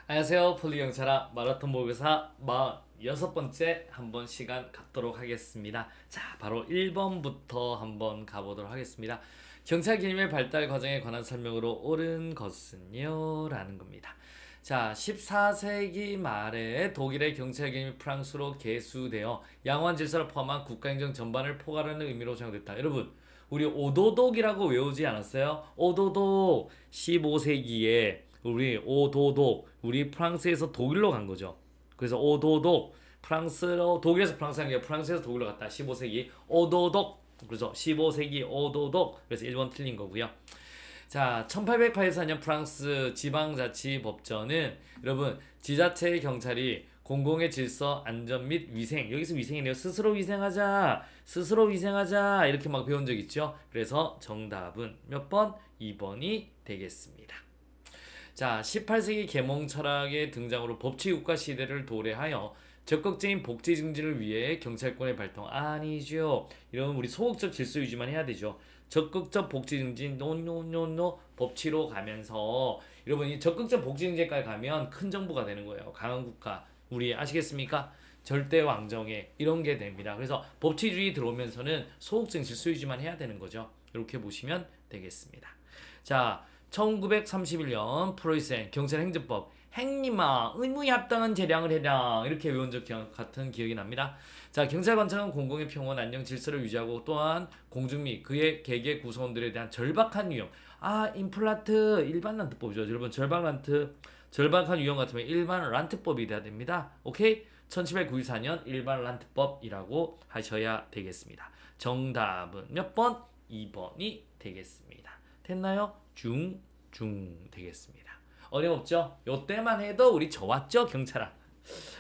안녕하세요. 폴리경찰아 마라톤 모의고사 46번째 한번 시간 갖도록 하겠습니다. 자, 바로 1번부터 한번 가보도록 하겠습니다. 경찰 개념의 발달 과정에 관한 설명으로 옳은 것은요? 라는 겁니다. 자, 14세기 말에 독일의 경찰 개념이 프랑스로 개수되어 양호한 질서를 포함한 국가행정 전반을 포괄하는 의미로 사용됐다. 여러분, 우리 오도독이라고 외우지 않았어요? 오도독 15세기에 우리 오도독 우리 프랑스에서 독일로 간 거죠. 그래서 오도독 프랑스로 독일에서 프랑스 간 게 프랑스에서 독일로 갔다. 15세기 오도독 그래서 15세기 오도독 그래서 1번 틀린 거고요. 자, 1884년 프랑스 지방자치법전은 여러분 지자체의 경찰이 공공의 질서, 안전 및 위생 여기서 위생이네요. 스스로 위생하자 이렇게 막 배운 적 있죠. 그래서 정답은 몇 번? 2번이 되겠습니다. 자, 18세기 계몽 철학의 등장으로 법치국가 시대를 도래하여 적극적인 복지 증진을 위해 경찰권의 발동 아니죠. 이런 우리 소극적 질서 유지만 해야 되죠. 적극적 복지 증진 노노노노 법치로 가면서 여러분 이 적극적 복지 증진까지 가면 큰 정부가 되는 거예요. 강한 국가. 우리 아시겠습니까? 절대 왕정에 이런 게 됩니다. 그래서 법치주의 들어오면서는 소극적 질서 유지만 해야 되는 거죠. 이렇게 보시면 되겠습니다. 자, 1931년 프로이센 경찰행정법 행님아 의무에 합당한 재량을 해라 이렇게 외운 적 같은 기억이 납니다. 자, 경찰관청은 공공의 평온 안녕 질서를 유지하고 또한 공중 및 그의 개개 구성원들에 대한 절박한 위험 임플란트 일반 란트법이죠. 여러분 절박한 위험 같으면 일반 란트법이 돼야 됩니다. 오케이? 1794년 일반 란트법이라고 하셔야 되겠습니다. 정답은 몇 번? 2번이 되겠습니다. 됐나요? 중 되겠습니다. 어림없죠? 요때만 해도 우리 좋았죠? 경찰아.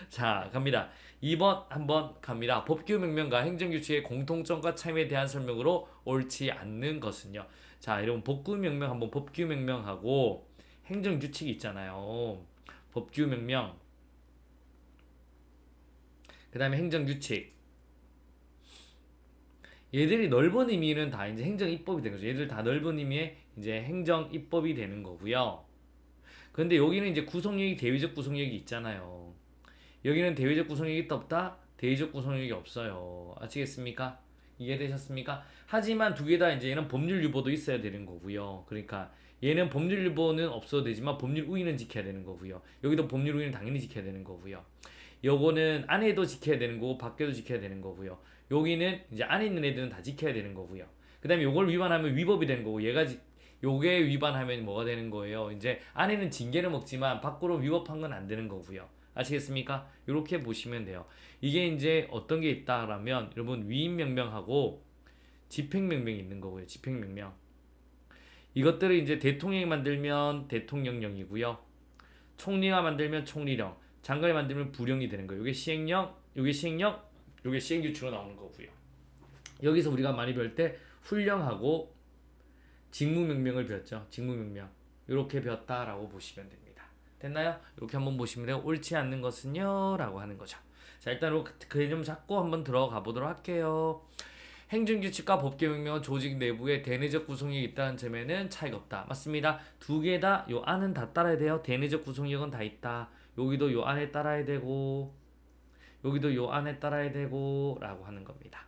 자, 갑니다. 2번 한번 갑니다. 법규 명명과 행정규칙의 공통점과 차이에 대한 설명으로 옳지 않는 것은요. 자, 여러분 법규 명명 한번 법규 명명하고 행정규칙이 있잖아요. 법규 명명 그 다음에 행정규칙 얘들이 넓은 의미는 다 이제 행정 입법이 되는 거죠. 얘들 다 넓은 의미의 이제 행정 입법이 되는 거고요. 근데 여기는 이제 구성력이 대외적 구성력이 있잖아요. 여기는 대외적 구성력이 없다. 대외적 구성력이 없어요. 아시겠습니까? 이해되셨습니까? 하지만 두 개 다 이제 얘는 법률 유보도 있어야 되는 거고요. 그러니까 얘는 법률 유보는 없어도 되지만 법률 우위는 지켜야 되는 거고요. 여기도 법률 우위는 당연히 지켜야 되는 거고요. 요거는 안에도 지켜야 되는 거고 밖에도 지켜야 되는 거고요. 여기는 이제 안에 있는 애들은 다 지켜야 되는 거고요. 그 다음에 요걸 위반하면 위법이 되는 거고 요게 위반하면 뭐가 되는 거예요. 이제 안에는 징계를 먹지만 밖으로 위법한 건 안 되는 거고요. 아시겠습니까? 이렇게 보시면 돼요. 이게 이제 어떤 게 있다라면 여러분 위임명명하고 집행명명이 있는 거고요. 집행명명. 이것들을 이제 대통령이 만들면 대통령령이고요. 총리가 만들면 총리령. 장관이 만들면 부령이 되는 거예요. 이게 시행령, 이게 시행령, 이게 시행규칙으로 나오는 거고요. 여기서 우리가 많이 배울 때 훈령하고 직무명명을 배웠죠. 직무명명. 이렇게 배웠다라고 보시면 됩니다. 됐나요? 이렇게 한번 보시면 돼요. 옳지 않는 것은요? 라고 하는 거죠. 자, 일단 그 개념 잡고 한번 들어가 보도록 할게요. 행정규칙과 법규명명은 조직 내부에 대내적 구성력이 있다는 점에는 차이가 없다. 맞습니다. 두 개 다 요 안은 다 따라야 돼요. 대내적 구성력은 다 있다. 여기도 요 안에 따라야 되고 여기도 요 안에 따라야 되고 라고 하는 겁니다.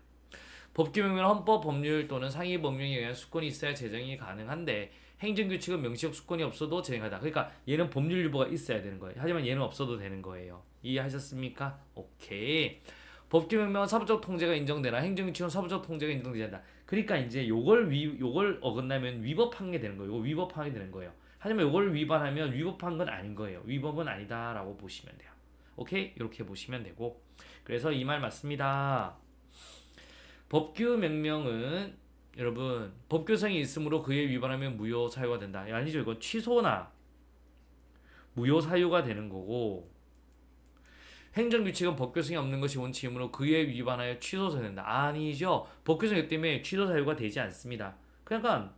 법규명명은 헌법, 법률 또는 상위 법령에 의한 수권이 있어야 제정이 가능한데 행정규칙은 명시적 수권이 없어도 제정하다. 그러니까 얘는 법률 유보가 있어야 되는 거예요. 하지만 얘는 없어도 되는 거예요. 이해하셨습니까? 오케이. 법규명명은 사법적 통제가 인정되나 행정규칙은 사법적 통제가 인정되지 않는다. 그러니까 이제 요걸 어긋나면 위법한 게 되는 거예요. 요거 위법한 게 되는 거예요. 하지만 요걸 위반하면 위법한 건 아닌 거예요. 위법은 아니다라고 보시면 돼요. 오케이? 이렇게 보시면 되고 그래서 이 말 맞습니다. 법규 명명은 여러분 법규성이 있으므로 그에 위반하면 무효 사유가 된다. 아니죠. 이건 취소나 무효 사유가 되는 거고 행정규칙은 법규성이 없는 것이 원칙이므로 그에 위반하여 취소가 된다. 아니죠. 법규성이 때문에 취소 사유가 되지 않습니다. 그러니까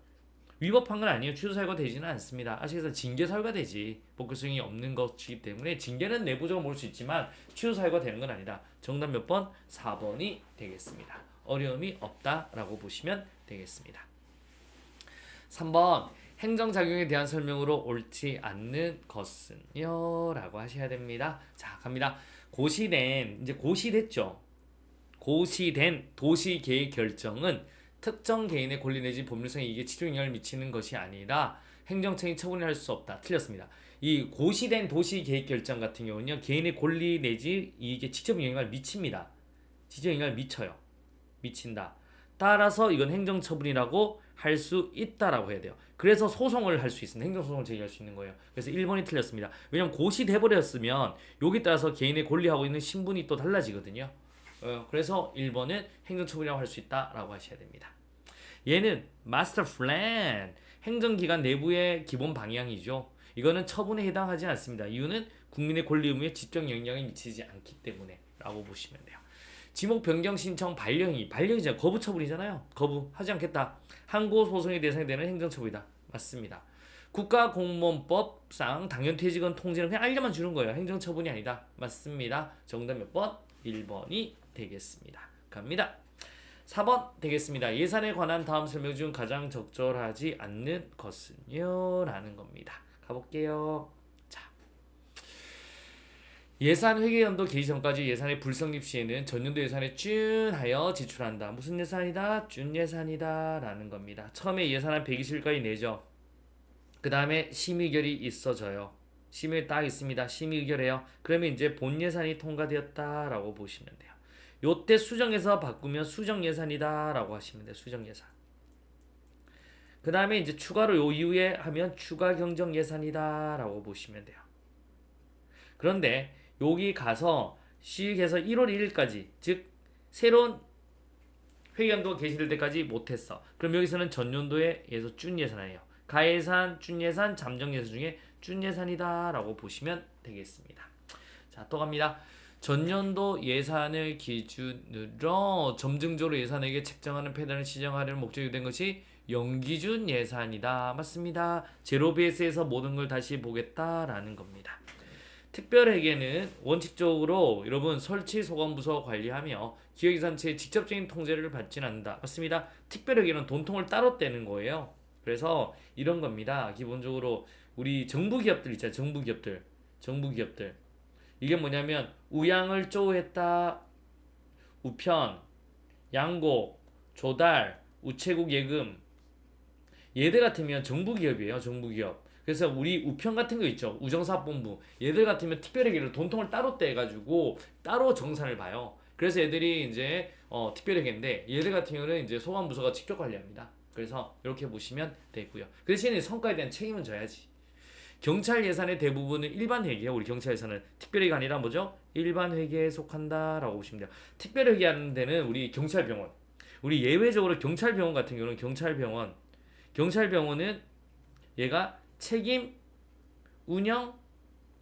위법한 건 아니에요. 취소 사유가 되지는 않습니다. 아시겠어요? 징계 사유가 되지. 법규성이 없는 것이기 때문에 징계는 내부적으로 모를 수 있지만 취소 사유가 되는 건 아니다. 정답 몇 번? 4번이 되겠습니다. 어려움이 없다라고 보시면 되겠습니다. 3번 행정작용에 대한 설명으로 옳지 않는 것은요? 라고 하셔야 됩니다. 자, 갑니다. 이제 고시됐죠? 고시된 도시계획 결정은 특정 개인의 권리 내지 법률상 이익에 직접 영향을 미치는 것이 아니라 행정청이 처분을 할 수 없다. 틀렸습니다. 이 고시된 도시계획 결정 같은 경우는요, 개인의 권리 내지 이익에 직접 영향을 미칩니다. 직접 영향을 미쳐요. 미친다. 따라서 이건 행정처분이라고 할 수 있다라고 해야 돼요. 그래서 소송을 할 수 있습니다. 행정소송을 제기할 수 있는 거예요. 그래서 1번이 틀렸습니다. 왜냐면 고시돼버렸으면 여기 따라서 개인의 권리하고 있는 신분이 또 달라지거든요. 그래서 1번은 행정처분이라고 할 수 있다라고 하셔야 됩니다. 얘는 마스터 플랜, 행정기관 내부의 기본 방향이죠. 이거는 처분에 해당하지 않습니다. 이유는 국민의 권리 의무에 직접 영향을 미치지 않기 때문에 라고 보시면 돼요. 지목 변경 신청 반려행위, 반려이잖아요. 거부 처분이잖아요. 거부하지 않겠다. 항고 소송의 대상이 되는 행정처분이다. 맞습니다. 국가공무원법상 당연퇴직원 통지는 그냥 알려만 주는 거예요. 행정처분이 아니다. 맞습니다. 정답 몇 번? 1번이 되겠습니다. 갑니다. 4번 되겠습니다. 예산에 관한 다음 설명 중 가장 적절하지 않는 것은요? 라는 겁니다. 가볼게요. 자, 예산 회계연도 개시 전까지 예산의 불성립 시에는 전년도 예산에 준하여 지출한다. 무슨 예산이다? 준 예산이다. 라는 겁니다. 처음에 예산안 120일까지 내죠. 그 다음에 심의결이 있어져요. 심의 딱 있습니다. 심의결해요. 그러면 이제 본 예산이 통과되었다라고 보시면 돼요. 요때 수정해서 바꾸면 수정 예산이다라고 하시면 돼요. 수정 예산. 그 다음에 이제 추가로 요 이후에 하면 추가 경정 예산이다라고 보시면 돼요. 그런데 여기 가서 시익해서 1월 1일까지 즉 새로운 회계연도가 개시될 때까지 못했어. 그럼 여기서는 전년도에 의해서 준 예산이에요. 가예산, 준 예산, 잠정 예산 중에 준 예산이다 라고 보시면 되겠습니다. 자, 또 갑니다. 전년도 예산을 기준으로 점증적으로 예산에게 책정하는 패단을 시정하려는 목적이 된 것이 연기준 예산이다. 맞습니다. 제로 베이스에서 모든 걸 다시 보겠다라는 겁니다. 특별회계는 원칙적으로 여러분 설치 소관부서 관리하며 기획예산처의 직접적인 통제를 받지는 않는다. 맞습니다. 특별회계는 돈통을 따로 떼는 거예요. 그래서 이런 겁니다. 기본적으로 우리 정부기업들 있잖아요. 정부기업들. 이게 뭐냐면 우양을 쪼했다. 우편, 양곡, 조달, 우체국 예금. 얘들 같으면 정부기업이에요. 정부기업. 그래서 우리 우편 같은 거 있죠. 우정사업본부. 얘들 같으면 특별회계를 돈통을 따로 떼가지고 따로 정산을 봐요. 그래서 얘들이 이제 특별회계인데 얘들 같은 경우는 이제 소관부서가 직접 관리합니다. 그래서 이렇게 보시면 되고요. 그 대신에 성과에 대한 책임은 져야지. 경찰 예산의 대부분은 일반 회계예요. 우리 경찰 예산은 특별회계가 아니라 뭐죠? 일반 회계에 속한다라고 보시면 돼요. 특별회계 하는 데는 우리 경찰병원. 우리 예외적으로 경찰병원 같은 경우는 경찰병원은 얘가 책임 운영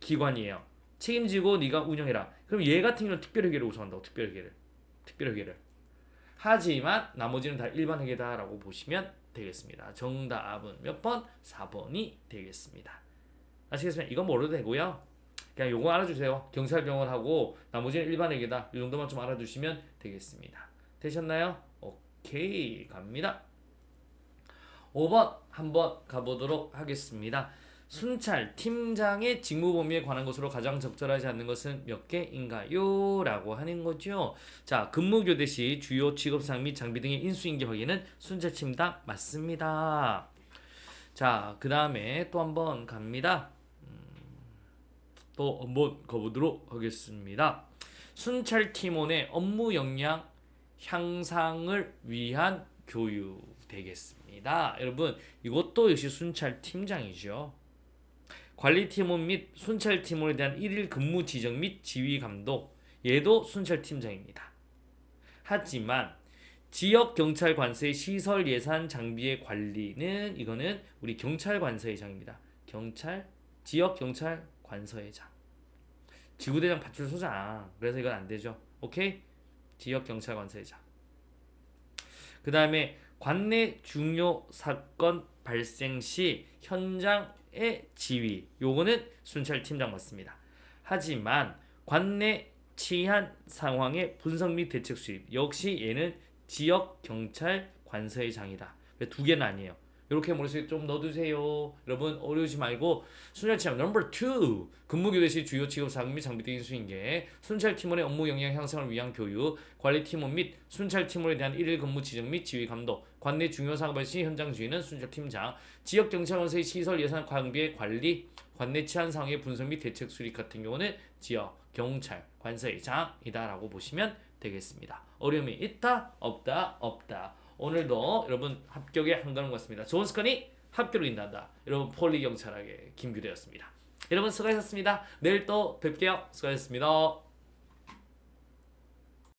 기관이에요. 책임지고 네가 운영해라. 그럼 얘 같은 경우는 특별회계를 우선한다고. 특별회계를. 하지만 나머지는 다 일반 회계다라고 보시면 되겠습니다. 정답은 몇 번? 4번이 되겠습니다. 아시겠습니까? 이건 모르도 되고요. 그냥 요거 알아주세요. 경찰병원하고 나머지는 일반 회계다. 이 정도만 좀 알아두시면 되겠습니다. 되셨나요? 오케이, 갑니다. 5번 한번 가보도록 하겠습니다. 순찰 팀장의 직무 범위에 관한 것으로 가장 적절하지 않는 것은 몇 개인가요? 라고 하는 거죠. 자, 근무 교대 시 주요 직업상 및 장비 등의 인수인계 확인은 순찰 팀장 맞습니다. 자, 그 다음에 또 한번 갑니다. 또 한번 가보도록 하겠습니다. 순찰 팀원의 업무 역량 향상을 위한 교육 되겠습니다. 여러분, 이것도 역시 순찰 팀장이죠. 관리팀원 및 순찰팀원에 대한 1일 근무 지정 및 지휘 감독, 얘도 순찰팀장입니다. 하지만 지역경찰관서의 시설 예산 장비의 관리는 이거는 우리 경찰관서의장입니다. 지역경찰관서의장. 지구대장 파출소장. 그래서 이건 안되죠. 오케이? 지역경찰관서의장. 그 다음에 관내 중요 사건 발생 시 현장의 지휘, 요거는 순찰팀장 맞습니다. 하지만 관내 치안 상황의 분석 및 대책 수립, 역시 얘는 지역경찰관서의장이다. 두 개는 아니에요. 이렇게 머릿속에 좀 넣어두세요. 여러분 어려우지 말고 순찰팀 넘버 2 근무교대 시 주요 직업 사항 및 장비 등의 수행계 순찰팀원의 업무 역량 향상을 위한 교육 관리팀원 및 순찰팀원에 대한 일일 근무 지정 및 지휘 감독 관내 중요 사고 발생 시 현장 주의는 순찰팀장 지역경찰관서의 시설 예산 관계의 관리 관내 치안 상황의 분석 및 대책 수립 같은 경우는 지역 경찰 관서의장이다라고 보시면 되겠습니다. 어려움이 있다 없다 없다. 오늘도 여러분 합격에 한가는 것 같습니다. 좋은 습관이 합격으로 인도한다. 여러분 폴리 경찰학의 김규대였습니다. 여러분 수고하셨습니다. 내일 또 뵐게요. 수고하셨습니다.